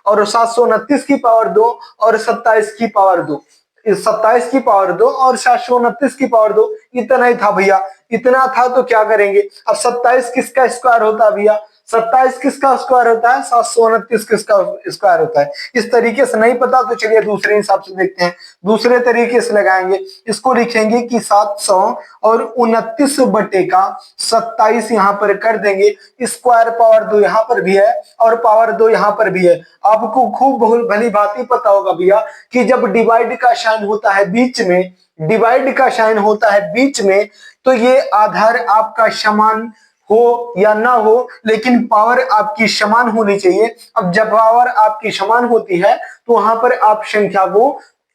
और 729 की पावर 2 और 27 की पावर 2, इस 27 की पावर 2 और 729 की पावर 2, इतना ही था भैया। इतना था तो क्या करेंगे, अब 27 किसका स्क्वायर होता है भैया, 27 किसका स्क्वायर होता है, 729 किसका स्क्वायर होता है। इस तरीके से नहीं पता तो चलिए दूसरे हिसाब से देखते हैं, दूसरे तरीके से लगाएंगे। इसको लिखेंगे कि 700 और 29 बटे का 27 यहाँ पर कर देंगे, स्क्वायर पावर 2 यहाँ पर भी है और पावर 2 यहाँ पर भी है। आपको खूब भली भांति पता होगा भैया कि जब डिवाइड का साइन होता है बीच में, डिवाइड का साइन होता है बीच में, तो ये आधार आपका समान हो या ना हो, लेकिन पावर आपकी समान होनी चाहिए। अब जब पावर आपकी समान होती है तो वहां पर आप संख्या को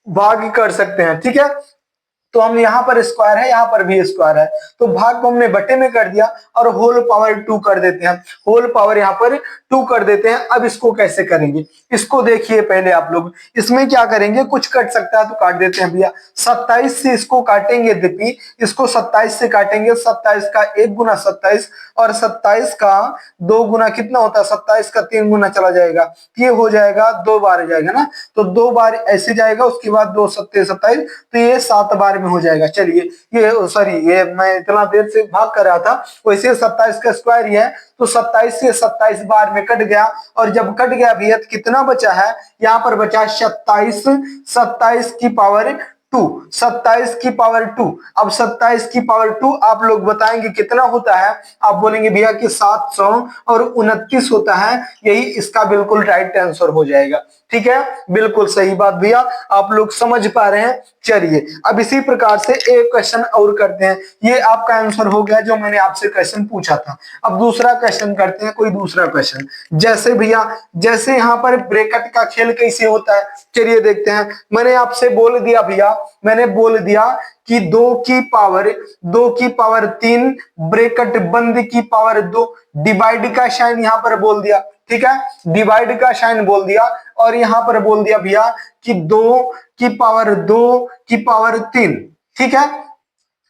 भाग कर सकते हैं, ठीक है। तो हम यहाँ पर स्क्वायर है, यहाँ पर भी स्क्वायर है, तो भाग को हमने बटे में कर दिया और होल पावर 2 कर देते हैं, होल पावर यहाँ पर 2 कर देते हैं। अब इसको कैसे करेंगे, इसको देखिए पहले आप लोग। इसमें क्या करेंगे, कुछ कट सकता है तो काट देते हैं भैया। 27 से इसको काटेंगे दीपी, इसको 27 से काटेंगे, 27 का 1 गुना 27 और 27 का 2 गुना कितना होता है, 27 का 3 गुना चला जाएगा, ये हो जाएगा 2 बार जाएगा ना, तो 2 बार ऐसे जाएगा, उसके बाद 2 सत्ते 27, तो ये 7 बार में हो जाएगा। चलिए ये सॉरी, ये मैं इतना देर से भाग कर रहा था, वैसे 27 का स्क्वायर ही है, तो 27 से 27 बार में कट गया, और जब कट गया भैया कितना बचा है, यहाँ पर बचा 27, 27 की पावर 2, 27 की पावर 2। अब 27 की पावर 2 आप लोग बताएंगे कितना होता है, आप बोलेंगे भैया कि 700 और 29 होता है, यही इसका बिल्कुल राइट आंसर हो जाएगा। ठीक है, बिल्कुल सही बात भैया, आप लोग समझ पा रहे हैं। चलिए अब इसी प्रकार से एक क्वेश्चन और करते हैं, ये आपका आंसर हो गया जो मैंने आपसे क्वेश्चन पूछा था। अब दूसरा क्वेश्चन करते हैं, कोई दूसरा क्वेश्चन, जैसे भैया जैसे यहाँ पर ब्रैकेट का खेल कैसे होता है, चलिए देखते हैं। मैंने आपसे बोल दिया भैया, मैंने बोल दिया कि 2 की पावर 3 ब्रैकेट बंद की पावर 2, डिवाइड का साइन यहाँ पर बोल दिया, ठीक है, डिवाइड का साइन बोल दिया, और यहां पर बोल दिया भैया कि 2 की पावर 3, ठीक है।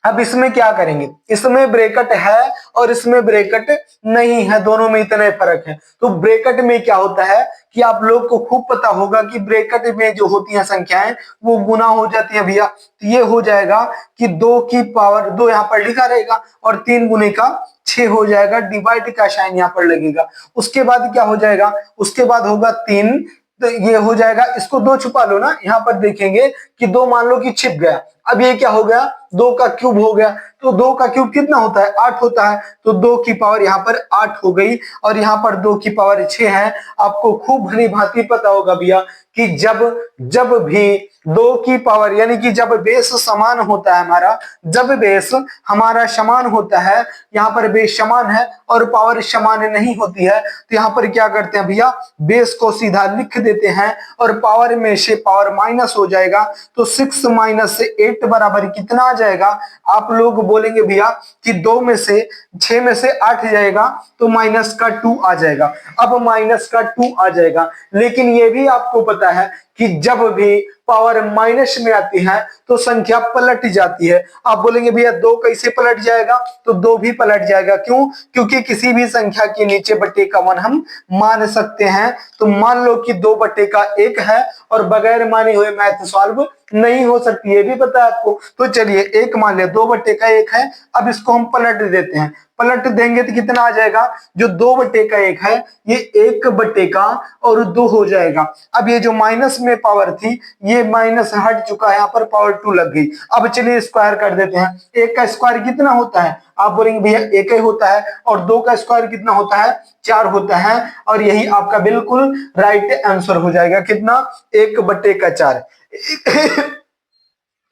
अब इसमें क्या करेंगे, इसमें ब्रैकेट है और इसमें ब्रैकेट नहीं है, दोनों में इतने फर्क है। तो ब्रैकेट में क्या होता है कि आप लोग को खूब पता होगा कि ब्रैकेट में जो होती हैं संख्याएं वो गुना हो जाती है भैया। तो ये हो जाएगा कि 2 की पावर 2 यहाँ पर लिखा रहेगा और 3 गुने का 6 हो जाएगा, डिवाइड का साइन यहाँ पर लगेगा। उसके बाद क्या हो जाएगा, उसके बाद होगा 3, तो ये हो जाएगा, इसको 2 छुपा लो ना, यहाँ पर देखेंगे कि 2 मान लो कि छिप गया। अब ये क्या हो गया, 2 का क्यूब हो गया, तो 2 का क्यूब कितना होता है, 8 होता है, तो 2 की पावर यहाँ पर 8 हो गई, और यहाँ पर 2 की पावर 6 है। आपको खूब भली भांति पता होगा भैया कि जब भी 2 की पावर यानी कि जब बेस समान होता है हमारा, जब बेस हमारा समान होता है, यहाँ पर बेस समान है और पावर समान नहीं होती है, तो यहाँ पर क्या करते हैं भैया, बेस को सीधा लिख देते हैं और पावर में से पावर माइनस हो जाएगा, तो 6 माइनस 8 बराबर कितना आ जाएगा। आप लोग बोलेंगे भैया कि 2 में से 6 में से 8 जाएगा तो माइनस का 2 आ जाएगा। अब माइनस का 2 आ जाएगा, लेकिन ये भी आपको पता है कि जब भी पावर माइनस में आती है तो संख्या पलट जाती है। आप बोलेंगे भैया 2 कैसे पलट जाएगा, तो 2 भी पलट जाएगा, क्यों, क्योंकि किसी भी संख्या के नीचे बटे का 1 हम मान सकते हैं। तो मान लो कि 2 बटे का 1 है और बगैर माने हुए मैथ सॉल्व नहीं हो सकती, ये भी पता है आपको। तो चलिए 1 मान लिया, 2 बटे का 1 है, अब इसको हम पलट देते हैं, पलट देंगे तो कितना आ जाएगा, जो 2 बटे का 1 है ये 1 बटे का और 2 हो जाएगा। अब ये जो माइनस में पावर थी ये माइनस हट चुका है, यहाँ पर पावर 2 लग गई। अब चलिए स्क्वायर कर देते हैं, 1 का स्क्वायर कितना होता है, आप बोलेंगे भैया 1 ही होता है, और 2 का स्क्वायर कितना होता है, 4 होता है, और यही आपका बिल्कुल राइट आंसर हो जाएगा, कितना, 1 बटे का 4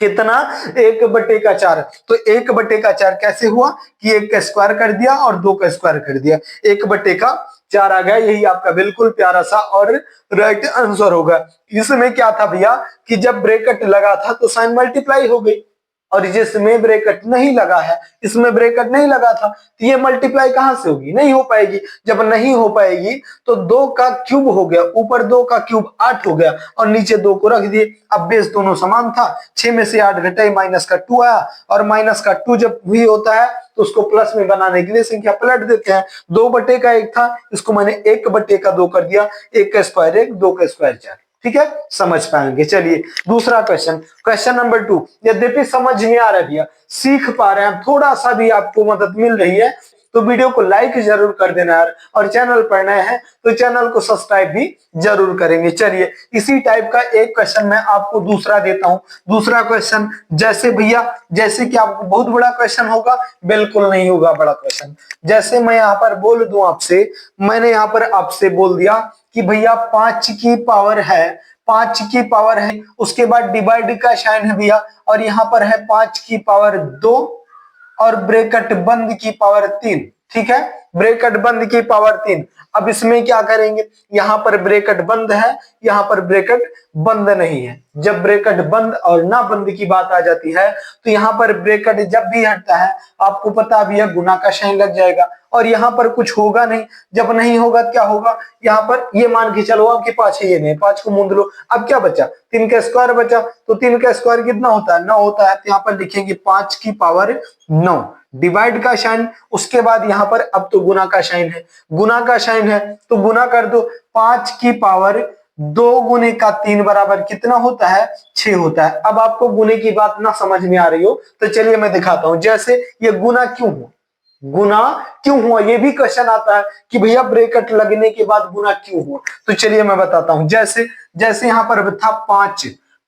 कितना, 1 बटे का 4। तो 1 बटे का 4 कैसे हुआ कि 1 का स्क्वायर कर दिया और 2 का स्क्वायर कर दिया, 1 बटे का 4 आ गया। यही आपका बिल्कुल प्यारा सा और राइट आंसर होगा। इसमें क्या था भैया कि जब ब्रैकेट लगा था तो साइन मल्टीप्लाई हो गई, और जिसमें ब्रैकेट नहीं लगा है, इसमें ब्रैकेट नहीं लगा था, तो ये मल्टीप्लाई कहां से होगी, नहीं हो पाएगी। जब नहीं हो पाएगी तो 2 का क्यूब हो गया, ऊपर 2 का क्यूब 8 हो गया और नीचे 2 को रख दिए। अब बेस दोनों समान था, 6 में से 8 घटाई माइनस का 2 आया, और माइनस का 2 जब भी होता है तो उसको प्लस में बनाने के लिए संख्या पलट देते हैं। 2 बटे का 1 था, इसको मैंने 1 बटे का 2 कर दिया, 1 का स्क्वायर 1, 2 का स्क्वायर 4। ठीक है, समझ पाएंगे। चलिए दूसरा क्वेश्चन, क्वेश्चन नंबर 2। यद्यपि समझ में आ रहा है, सीख पा रहे हैं, थोड़ा सा भी आपको मदद मिल रही है तो वीडियो को लाइक जरूर कर देना यार, और चैनल पर नए हैं तो चैनल को सब्सक्राइब भी जरूर करेंगे। चलिए इसी टाइप का एक क्वेश्चन मैं आपको दूसरा देता हूं। दूसरा क्वेश्चन जैसे भैया, जैसे कि आपको बहुत बड़ा क्वेश्चन होगा, बिल्कुल नहीं होगा बड़ा क्वेश्चन। जैसे मैं यहाँ पर बोल दूं आपसे, मैंने यहाँ पर आपसे बोल दिया कि भैया 5 की पावर है, 5 की पावर है, उसके बाद डिवाइड का साइन है भैया, और यहाँ पर है 5 की पावर 2 और ब्रैकेट बंद की पावर 3। ठीक है, ब्रैकेट बंद की पावर 3। अब इसमें क्या करेंगे, यहां पर ब्रैकेट बंद है, यहां पर ब्रैकेट बंद नहीं है। जब ब्रैकेट बंद और ना बंद की बात आ जाती है तो यहां पर ब्रैकेट जब भी हटता है आपको पता भी है गुना का साइन लग जाएगा, और यहाँ पर कुछ होगा नहीं। जब नहीं होगा क्या होगा, यहाँ पर ये मान के चलो आपके 5 है, ये नहीं, 5 को मूंद लो। अब क्या बचा, 3 का स्क्वायर बचा, तो 3 का स्क्वायर कितना होता है, 9 होता है। तो यहाँ पर लिखेंगे 5 की पावर 9, डिवाइड का साइन, उसके बाद यहाँ पर अब तो गुना का साइन है, गुना का साइन है तो गुना कर दो। 5 की पावर 2 गुने का 3 बराबर कितना होता है, 6 होता है। अब आपको गुने की बात ना समझ में आ रही हो तो चलिए मैं दिखाता हूं। जैसे ये गुना क्यों हुआ, गुना क्यों हुआ, ये भी क्वेश्चन आता है कि भैया ब्रैकेट लगने के बाद गुना क्यों हुआ। तो चलिए मैं बताता हूं। जैसे जैसे यहां पर था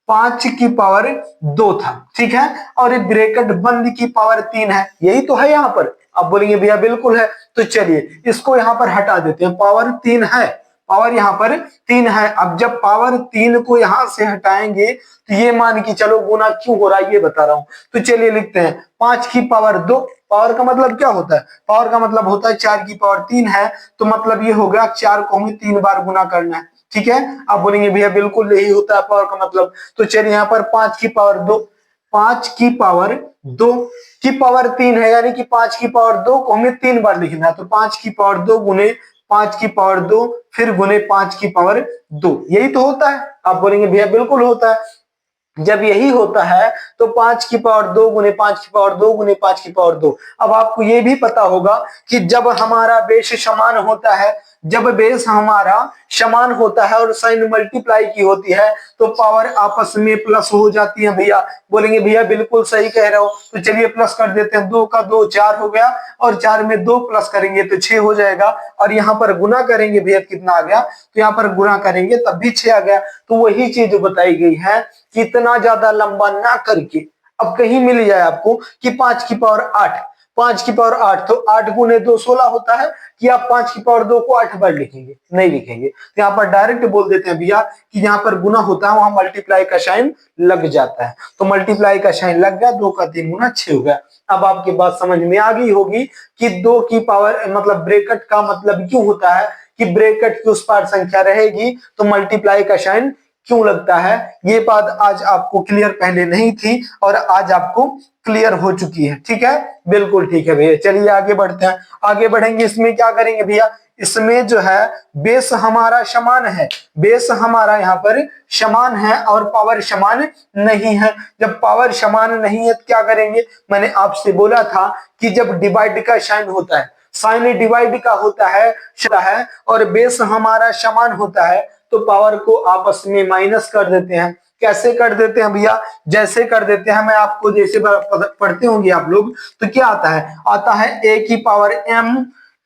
5 की पावर 2 था, ठीक है, और ये ब्रैकेट बंद की पावर 3 है, यही तो है यहाँ पर। आप बोलेंगे भैया बिल्कुल है, तो चलिए इसको यहाँ पर हटा देते हैं। पावर 3 है, पावर यहाँ पर 3 है। अब जब पावर 3 को यहां से हटाएंगे तो ये मान के चलो गुना क्यों हो रहा है ये बता रहा हूं। तो चलिए लिखते हैं 5 की पावर 2, पावर का मतलब क्या होता है, पावर का मतलब होता है 4 की पावर 3 है, तो मतलब ये हो गया 4 को हमें 3 बार गुना करना है। ठीक है, आप बोलेंगे भैया बिल्कुल यही होता है पावर का मतलब। तो चलिए यहाँ पर 5 की पावर 2, 5 की पावर 2 की पावर 3 है, यानी कि 5 की पावर 2 को हमें 3 बार लिखना है। तो 5 की पावर 2 गुने 5 की पावर 2 फिर गुने 5 की पावर 2, यही तो होता है। आप बोलेंगे भैया बिल्कुल होता है। जब यही होता है तो 5 की पावर 2 गुने 5 की पावर 2 गुने 5 की पावर 2। अब आपको ये भी पता होगा कि जब हमारा बेस समान होता है, जब बेस हमारा समान होता है और साइन मल्टीप्लाई की होती है तो पावर आपस में प्लस हो जाती है भैया। बोलेंगे भैया बिल्कुल सही कह रहे हो, तो चलिए प्लस कर देते हैं। 2 का 2 4 हो गया, और 4 में 2 प्लस करेंगे तो 6 हो जाएगा, और यहाँ पर गुना करेंगे भैया कितना आ गया, तो यहाँ पर गुना करेंगे तब भी 6 आ गया। तो वही चीज बताई गई है कि इतना ज्यादा लंबा ना करके, अब कहीं मिल जाए आपको कि 5 की पावर 8, 5 की पावर 8, तो 8 गुने 2 16 होता है, कि आप 5 की पावर 2 को 8 बार लिखेंगे, नहीं लिखेंगे। तो यहाँ पर डायरेक्ट बोल देते हैं भैया कि यहाँ पर गुना होता है वहां मल्टीप्लाई का साइन लग जाता है। तो मल्टीप्लाई का साइन लग गया, 2 का 3 गुना 6 हो गया। अब आपकी बात समझ में आ गई होगी कि 2 की पावर मतलब ब्रैकेट का मतलब क्यों होता है कि ब्रैकेट की उस पार संख्या रहेगी तो मल्टीप्लाई का साइन क्यों लगता है। ये बात आज आपको क्लियर पहले नहीं थी और आज आपको क्लियर हो चुकी है। ठीक है, बिल्कुल ठीक है भैया। चलिए आगे बढ़ते हैं, आगे बढ़ेंगे। इसमें क्या करेंगे भैया, इसमें जो है बेस हमारा समान है, बेस हमारा यहाँ पर समान है और पावर समान नहीं है। जब पावर समान नहीं है तो क्या करेंगे, मैंने आपसे बोला था कि जब डिवाइड का साइन होता है, साइन डिवाइड का होता है और बेस हमारा समान होता है तो पावर को आपस में माइनस कर देते हैं। कैसे कर देते हैं भैया, जैसे कर देते हैं, मैं आपको जैसे पढ़ते होंगे आप लोग, तो क्या आता है, आता है a की पावर m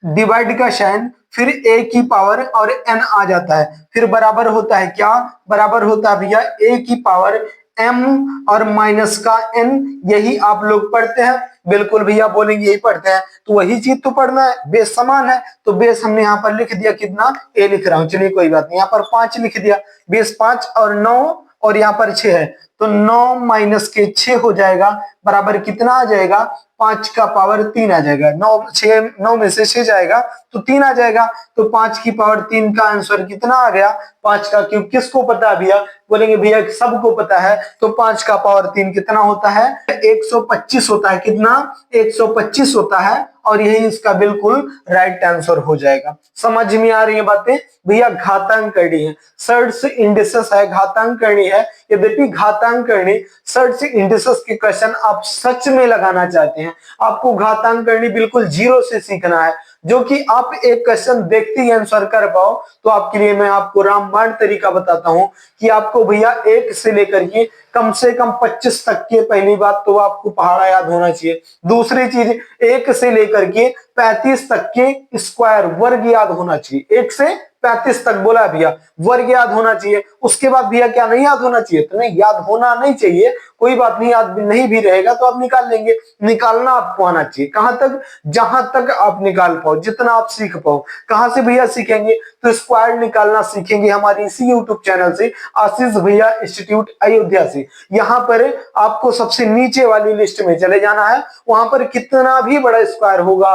डिवाइड का साइन, फिर a की पावर और n आ जाता है, फिर बराबर होता है क्या, बराबर होता है भैया a की पावर m और माइनस का n। यही आप लोग पढ़ते हैं, बिल्कुल भैया बोलेंगे यही पढ़ते हैं। तो वही चीज तो पढ़ना है, बेस समान है तो बेस हमने यहाँ पर लिख दिया कितना, a लिख रहा हूं, चलिए कोई बात नहीं, यहाँ पर 5 लिख दिया, बेस 5 और 9 और यहाँ पर 6 है, तो 9 माइनस के 6 हो जाएगा, बराबर कितना आ जाएगा, 5 का पावर 3 आ जाएगा। 9 में से 6 जाएगा तो 3 आ जाएगा, तो 5 की पावर 3 का आंसर कितना आ गया? 5 का क्यूब। किसको पता है भैया? बोलेंगे भैया सबको पता है, तो 5 का पावर 3 कितना होता है? 125 होता है। कितना? 125 होता है, और यही इसका बिल्कुल राइट आंसर हो जाएगा। समझ में आ रही है बातें भैया? घातांक करनी है, सर्ट्स इंडिसेस है, घातांक करनी है। यद्यपि घातांक करनी, सर्ट्स इंडिसेस के क्वेश्चन आप सच में लगाना चाहते हैं, आपको घातांक करनी बिल्कुल जीरो से सीखना है, जो कि आप एक क्वेश्चन देखते ही आंसर कर पाओ, तो आपके लिए मैं आपको रामबाण तरीका बताता हूं कि आपको भैया 1 से लेकर के कम से कम 25 तक के, पहली बात तो आपको पहाड़ा याद होना चाहिए। दूसरी चीज, 1 से लेकर के 35 तक के स्क्वायर वर्ग याद होना चाहिए। 1 से 35 तक बोला भैया, वर्ग याद होना चाहिए। उसके बाद भैया क्या नहीं याद होना चाहिए? तो नहीं याद होना नहीं चाहिए, कोई बात नहीं, याद नहीं भी रहेगा तो आप निकाल लेंगे। निकालना आपको आना चाहिए, कहां तक? जहां तक आप निकाल पाओ, जितना आप सीख पाओ। कहां से भैया सीखेंगे? तो स्क्वायर निकालना सीखेंगे हमारे इसी यूट्यूब चैनल से, आशीष भैया इंस्टीट्यूट अयोध्या से। यहाँ पर आपको सबसे नीचे वाली लिस्ट में चले जाना है, वहां पर कितना भी बड़ा स्क्वायर होगा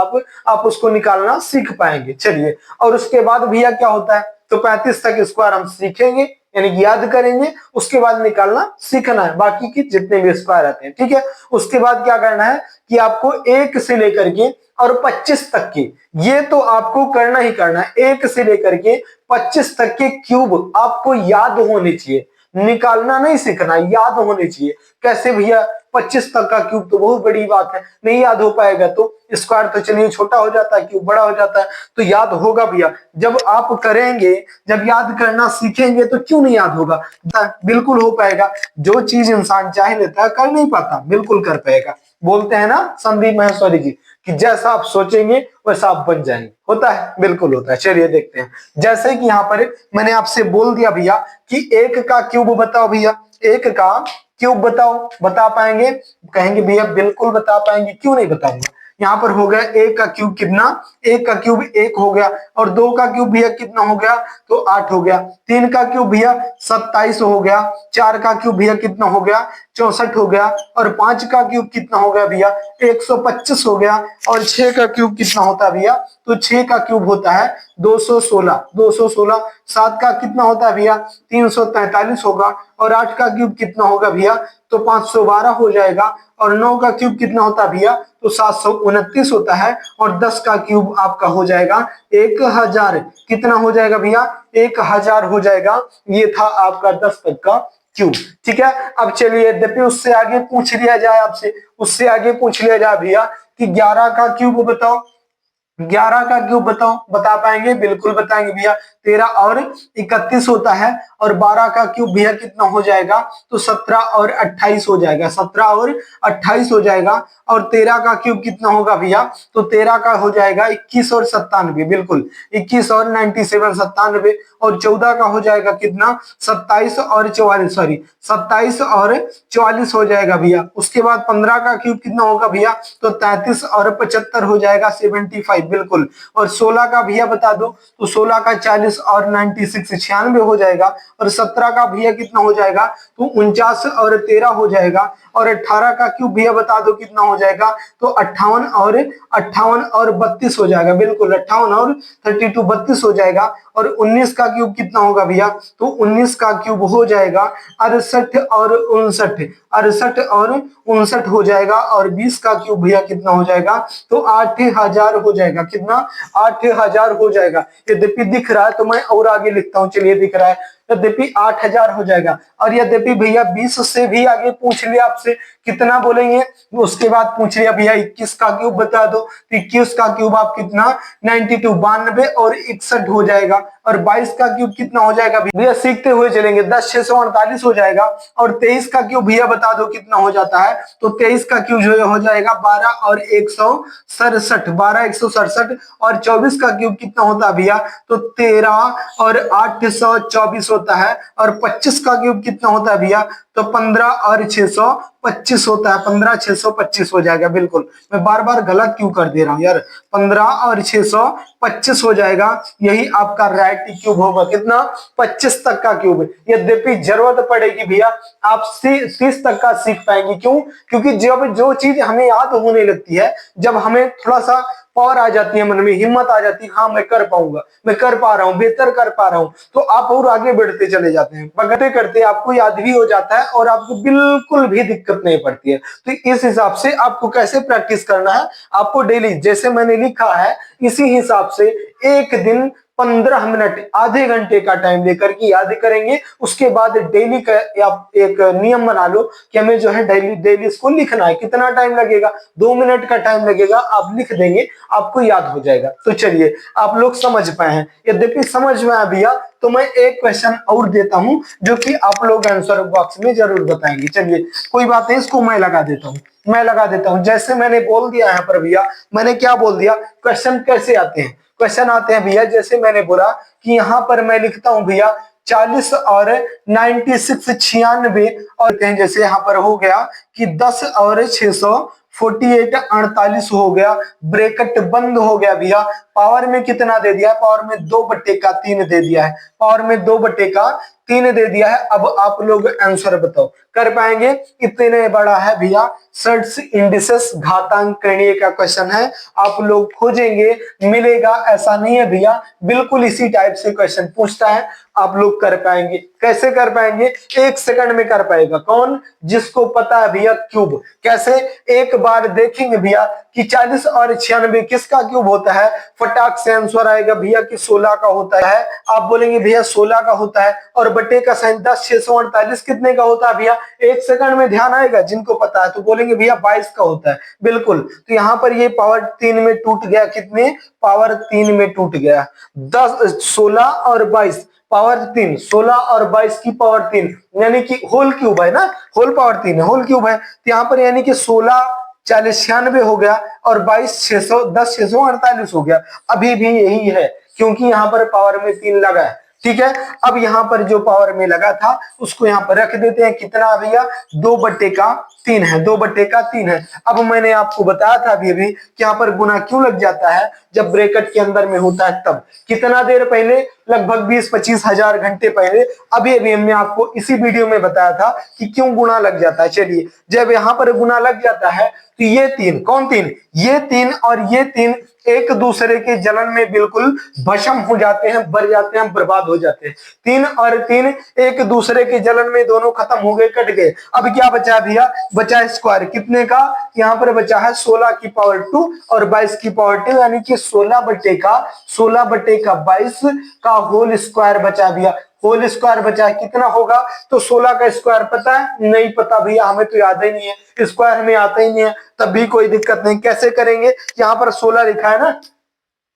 आप उसको निकालना सीख पाएंगे। चलिए, और उसके बाद भैया क्या होता है? तो 35 तक स्क्वायर हम सीखेंगे, यानी कि याद करेंगे, उसके बाद निकालना सीखना है, बाकी के जितने भी स्क्वायर आते हैं। ठीक है, उसके बाद क्या करना है कि आपको 1 से लेकर के और 25 तक के, ये तो आपको करना ही करना है, 1 से लेकर के 25 तक के क्यूब आपको याद होने चाहिए, निकालना नहीं सीखना, याद होने चाहिए। कैसे भैया? 25 तक का क्यूब तो बहुत बड़ी बात है, नहीं याद हो पाएगा तो स्क्वायर तो चलिए छोटा हो जाता है, क्यूब बड़ा हो जाता है, तो याद होगा भैया। जब आप करेंगे, जब याद करना सीखेंगे तो क्यों नहीं याद होगा? बिल्कुल हो पाएगा। जो चीज इंसान चाह लेता है कर नहीं पाता, बिल्कुल कर पाएगा। बोलते हैं ना संदीप माहेश्वरी जी कि जैसा आप सोचेंगे वैसा आप बन जाएंगे। होता है? बिल्कुल होता है। चलिए देखते हैं। जैसे कि यहाँ पर मैंने आपसे बोल दिया भैया कि 1 का क्यूब बताओ भैया, 1 का क्यूब बताओ। बता पाएंगे? कहेंगे भैया बिल्कुल बता पाएंगे, क्यों नहीं बताऊंगा। यहाँ पर हो गया 1 का क्यूब कितना? 1 का क्यूब 1 हो गया, और 2 का क्यूब भैया कितना हो गया? तो 8 हो गया। 3 का क्यूब भैया 27 हो गया। 4 का क्यूब भैया कितना हो गया? 64 हो गया। और 5 का क्यूब कितना हो गया भैया? 125 हो गया। और 6 का क्यूब कितना होता है भैया? तो 6 का क्यूब होता है 216। 216। 7 का कितना होता है भैया? 343 होगा। और 8 का क्यूब कितना होगा भैया? तो 512 हो जाएगा। और 9 का क्यूब कितना होता है भैया? तो 729 होता है। और 10 का क्यूब आपका हो जाएगा 1000। कितना हो जाएगा भैया? 1000 हो जाएगा। ये था आपका 10 तक का क्यूब। ठीक है, अब चलिए यद्यपि उससे आगे पूछ लिया जाए आपसे, उससे आगे पूछ लिया जाए भैया कि 11 का क्यूब बताओ। 11 का क्यूब बताओ। बता पाएंगे? बिल्कुल बताएंगे भैया। 13 और 31 होता है। और 12 का क्यूब भैया कितना हो जाएगा? तो 17 और 28 हो जाएगा। 17 और 28 हो जाएगा। और 13 का क्यूब कितना होगा भैया? तो 13 का हो जाएगा 21 और 97। बिल्कुल 21 और 97, 97। और 14 का हो जाएगा कितना? 27 और 44, सॉरी 27 और 44 हो जाएगा भैया। उसके बाद 15 का क्यूब कितना होगा भैया? तो 33 और 75 हो जाएगा, 75। बिल्कुल। और 16 का भैया बता दो, तो 16 का 40 और 96, 96 हो जाएगा। और 17 का भैया कितना हो जाएगा? तो 49 और 13 हो जाएगा। और 18 का क्यूब भैया बता दो कितना हो जाएगा? तो 58 और 32 हो जाएगा। बिल्कुल 58 और 32, 32 हो जाएगा। और 19 का क्यूब कितना होगा भैया? तो 19 का क्यूब हो जाएगा 68 और 59, 68 और 59 हो जाएगा। और 20 का क्यूब भैया कितना हो जाएगा? तो 8000 हो जाएगा। कितना? 8000 हो जाएगा। यद्यपि दिख रहा है तो मैं और आगे लिखता हूं। चलिए, दिख रहा है यद्यपि 8000 हो जाएगा। और यद्यपि भैया 20 से भी आगे पूछ लिया आपसे, कितना बोलेंगे? उसके बाद पूछ लिया भैया 21 का क्यूब बता दो। 21 का क्यूब आप कितना? 92, 92 और 61 हो जाएगा। और 22 का क्यूब कितना हो जाएगा भैया? सीखते हुए चलेंगे, 10 648 हो जाएगा। और 23 का क्यूब भैया बता दो कितना हो जाता है? तो 23 का क्यूब जो हो जाएगा 12 और 167, 12 167। और 24 का क्यूब कितना होता है भैया? तो 13 और 824 होता है। और 25 का क्यूब कितना होता है भैया? तो 15 और 625 25 होता है, 15 625 हो जाएगा। बिल्कुल, मैं बार बार गलत क्यों कर दे रहा हूँ यार, 15 और 625 हो जाएगा। यही आपका राइट क्यूब होगा, कितना, 25 तक का क्यूब। यद्यपि जरूरत पड़ेगी भैया आप 30 तक का सीख पाएंगे। क्यों? क्योंकि जब जो चीज हमें याद होने लगती है, जब हमें थोड़ा सा पावर आ जाती है, मन में हिम्मत आ जाती है, हाँ मैं कर पाऊंगा, मैं कर पा रहा हूँ, बेहतर कर पा रहा हूँ, तो आप और आगे बढ़ते चले जाते हैं। करते करते आपको याद भी हो जाता है और आपको बिल्कुल भी दिक्कत नहीं पड़ती है। तो इस हिसाब से आपको कैसे प्रैक्टिस करना है, आपको डेली जैसे मैंने लिखा है इसी हिसाब से एक दिन 15 मिनट, आधे घंटे का टाइम लेकर के याद करेंगे। उसके बाद डेली का आप एक नियम बना लो कि हमें जो है डेली इसको लिखना है। कितना टाइम लगेगा? 2 मिनट का टाइम लगेगा, आप लिख देंगे, आपको याद हो जाएगा। तो चलिए, आप लोग समझ पाए हैं? यद्यपि समझ में आ भैया तो मैं एक क्वेश्चन और देता हूं जो कि आप लोग आंसर बॉक्स में जरूर बताएंगे। चलिए कोई बात नहीं, इसको मैं लगा देता हूं, मैं लगा देता हूं। जैसे मैंने बोल दिया यहाँ पर भैया, मैंने क्या बोल दिया, क्वेश्चन कैसे आते हैं? क्वेश्चन आते हैं भैया, जैसे मैंने बोला कि यहाँ पर मैं लिखता हूं भैया 40 और 96 96 और जैसे यहाँ पर हो गया कि 10 और 648 48 हो गया, ब्रैकेट बंद हो गया भैया। पावर में कितना दे दिया है? पावर में 2/3 दे दिया है, पावर में 2/3 दे दिया है। अब आप लोग आंसर बताओ, कर पाएंगे? इतने बड़ा है भैया सर्ट्स इंडिसेस घातांक करणीय का क्वेश्चन है, आप लोग खोजेंगे मिलेगा, ऐसा नहीं है भैया। बिल्कुल इसी टाइप से क्वेश्चन पूछता है, आप लोग कर पाएंगे। कैसे कर पाएंगे? 1 सेकंड में कर पाएगा। कौन? जिसको पता है भैया क्यूब। कैसे? एक बार देखेंगे भैया कि 40 और 96 किसका क्यूब होता है, फटाक से आंसर आएगा भैया कि 16 का होता है। आप बोलेंगे भैया 16 का होता है, और बटे का साइन 10 648 कितने का होता है भैया? 1 सेकंड में ध्यान आएगा जिनको पता है, तो बोलेंगे भैया 22 का होता है। बिल्कुल, तो यहाँ पर ये पावर 3 में टूट गया, कितने? पावर 3 में टूट गया। 10 16 और 22 पावर 3, 16 और 22 की पावर 3, यानी कि होल क्यूब है ना, होल पावर 3 है, होल क्यूब है। तो यहाँ पर यानी कि 16 40 96 हो गया और 22 610 648 हो गया। अभी भी यही है क्योंकि यहाँ पर पावर में 3 लगा है। ठीक है, अब यहाँ पर जो पावर में लगा था उसको यहाँ पर रख देते हैं। कितना भैया? 2/3 है, 2/3 है। अब मैंने आपको बताया था अभी कि यहाँ पर गुना क्यों लग जाता है जब ब्रैकेट के अंदर में होता है तब। कितना देर पहले? लगभग 20-25 हजार घंटे पहले। अभी हमने आपको इसी वीडियो में बताया था कि क्यों गुना लग जाता है। चलिए, जब यहाँ पर गुना लग जाता है तो ये 3, कौन 3? ये 3 और ये 3 एक दूसरे के जलन में बिल्कुल भस्म हो जाते हैं, बढ़ जाते हैं, बर्बाद हो जाते हैं। 3 और 3 एक दूसरे के जलन में दोनों खत्म हो गए, कट गए। अब क्या बचा भैया? बचा स्क्वायर, कितने का? यहाँ पर बचा है 16 की पावर 2 और 22 की पावर 2, यानी कि 16/22 का होल स्क्वायर बचा भैया। होल स्क्वायर बचा, कितना होगा? तो 16 का स्क्वायर पता है? नहीं पता भैया, हमें तो याद ही नहीं है, स्क्वायर हमें आता ही नहीं है। तब भी कोई दिक्कत नहीं, कैसे करेंगे? यहाँ पर 16 लिखा है ना,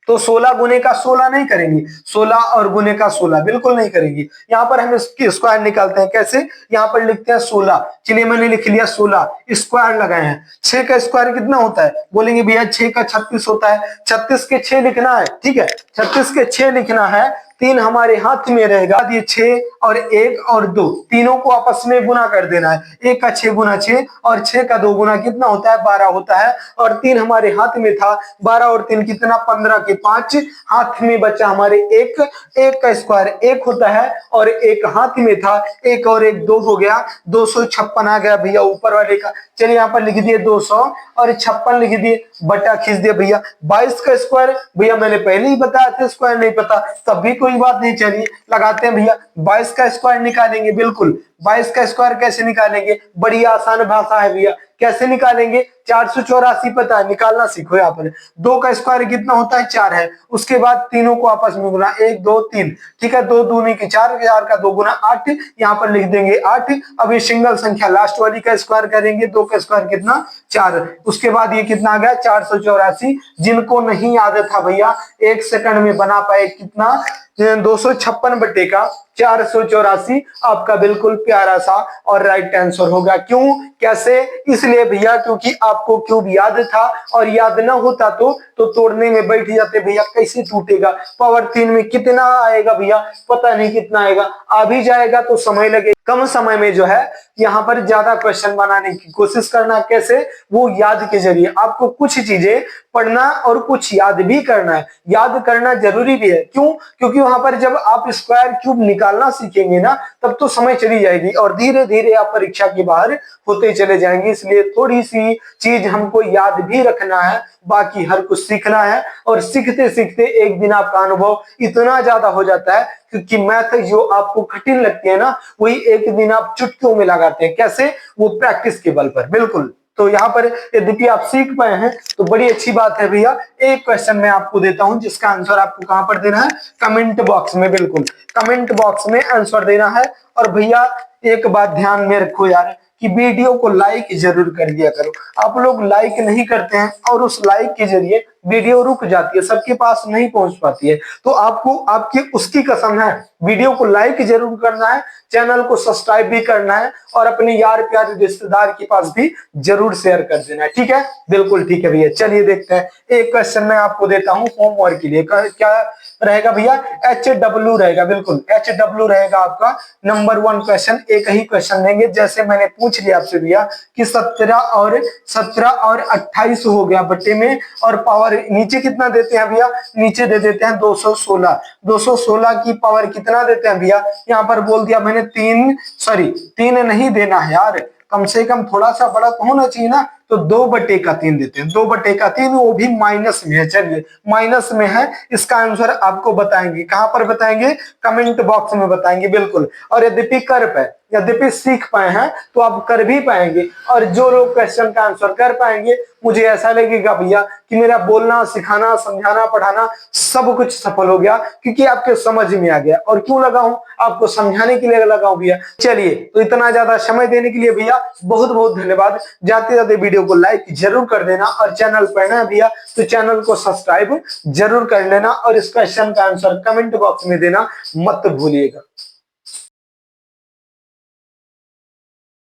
तो 16 गुने का 16 नहीं करेंगे, 16 और गुने का 16 बिल्कुल नहीं करेंगे। यहाँ पर हम इसकी स्क्वायर निकालते हैं। कैसे? यहाँ पर लिखते हैं 16। चलिए मैंने लिख लिया 16, स्क्वायर लगाए हैं। 6 का स्क्वायर कितना होता है? बोलेंगे भैया 6 का 36 होता है। 36 के 6 लिखना है, ठीक है, 36 के 6 लिखना है। 3 हमारे हाथ में रहेगा, ये 6 और 1 और 2 तीनों को आपस में गुना कर देना है। 1 का 6 गुना 6 और 6 का 2 गुना कितना होता है? 12 होता है। और 3 हमारे हाथ में था, 12 और 3 कितना? 15 के 5 हाथ में बचा हमारे 1। 1 का स्क्वायर 1 होता है और 1 हाथ में था, 1 और 1 2 हो गया, 256 आ गया भैया ऊपर वाले का। चलिए यहाँ पर लिख दिए 256 लिख दिए, बटा खींच दिए भैया। 22 का स्क्वायर भैया मैंने पहले ही बताया था, स्क्वायर नहीं पता तब भी कोई बात नहीं। चलिए लगाते हैं भैया, 22 का स्क्वायर निकालेंगे। बिल्कुल, 22 का स्क्वायर कैसे निकालेंगे? बड़ी आसान भाषा है भैया, कैसे निकालेंगे? 484 पता है, निकालना सीखो। यहाँ पर 2 का स्क्वायर कितना होता है? 4 है। उसके बाद तीनों को आपस में गुना, 1 2 3, ठीक है, 2 दूनी की 4, 4 का 2 गुना 8, यहाँ पर लिख देंगे 8। अब ये सिंगल संख्या लास्ट वाली का स्क्वायर करेंगे, 2 का स्क्वायर कितना? 4। उसके बाद ये कितना आ गया? 484। जिनको नहीं याद था भैया 1 सेकंड में बना पाए, कितना? 256/484 आपका बिल्कुल प्यारा सा और राइट आंसर होगा। क्यों? कैसे? इसलिए भैया क्योंकि आपको क्यूब याद था और याद ना होता तो तोड़ने में बैठ जाते भैया, कैसे टूटेगा। पावर 3 में कितना आएगा भैया, पता नहीं कितना आएगा, आ भी जाएगा तो समय लगेगा। कम समय में जो है यहाँ पर ज्यादा क्वेश्चन बनाने की कोशिश करना। कैसे? वो याद के जरिए। आपको कुछ चीजें पढ़ना और कुछ याद भी करना है। याद करना जरूरी भी है, क्यों? क्योंकि वहां पर जब आप स्क्वायर क्यूब निकालना सीखेंगे ना, तब तो समय चली जाएगी और धीरे धीरे आप परीक्षा के बाहर होते चले जाएंगे। इसलिए थोड़ी सी चीज हमको याद भी रखना है, बाकी हर कुछ सीखना है। और सीखते सीखते एक दिन आपका अनुभव इतना ज्यादा हो जाता है, क्योंकि मैथ जो आपको कठिन लगती है ना, वही एक दिन आप चुटकियों में लगाते हैं। कैसे? वो प्रैक्टिस के बल पर। बिल्कुल। तो यहाँ पर यद्यपि आप सीख पाए हैं तो बड़ी अच्छी बात है भैया। एक क्वेश्चन मैं आपको देता हूं जिसका आंसर आपको कहां पर देना है? कमेंट बॉक्स में। बिल्कुल, कमेंट बॉक्स में आंसर देना है। और भैया एक बात ध्यान में रखो यार, कि वीडियो को लाइक जरूर कर दिया करो। आप लोग लाइक नहीं करते हैं और उस लाइक के जरिए वीडियो रुक जाती है, सबके पास नहीं पहुंच पाती है। तो आपको आपकी उसकी कसम है, वीडियो को लाइक जरूर करना है, चैनल को सब्सक्राइब भी करना है और अपने यार प्यारे रिश्तेदार के पास भी जरूर शेयर कर देना है। ठीक है? बिल्कुल ठीक है भैया। चलिए देखते हैं, एक क्वेश्चन मैं आपको देता हूं होमवर्क के लिए। क्या रहेगा भैया? HW रहेगा। बिल्कुल, HW रहेगा आपका नंबर 1 क्वेश्चन। एक ही क्वेश्चन देंगे, जैसे मैंने पूछ लिया आपसे भैया कि 17 और 28 हो गया बट्टे में, और पावर नीचे कितना देते हैं भैया? नीचे दे देते हैं 216। 216 की पावर कितना देते हैं भैया? यहाँ पर बोल दिया मैंने 3 नहीं देना है यार, कम से कम थोड़ा सा बड़ा तो होना चाहिए ना। तो 2/3 देते हैं, 2/3, वो भी माइनस में है। चलिए, माइनस में है, इसका आंसर आपको बताएंगे। कहां पर बताएंगे? कमेंट बॉक्स में बताएंगे। बिल्कुल। और यद्यपि सीख पाए हैं तो आप कर भी पाएंगे। और जो लोग क्वेश्चन का आंसर कर पाएंगे, मुझे ऐसा लगेगा भैया कि मेरा बोलना, सिखाना, समझाना, पढ़ाना सब कुछ सफल हो गया, क्योंकि आपके समझ में आ गया। और क्यों लगाऊं? आपको समझाने के लिए लगाऊं भैया। चलिए, तो इतना ज्यादा समय देने के लिए भैया बहुत बहुत धन्यवाद। जाते जाते वीडियो को लाइक जरूर कर देना, और चैनल पर नया भैया तो चैनल को सब्सक्राइब जरूर कर लेना, और इस क्वेश्चन का आंसर कमेंट बॉक्स में देना मत भूलिएगा।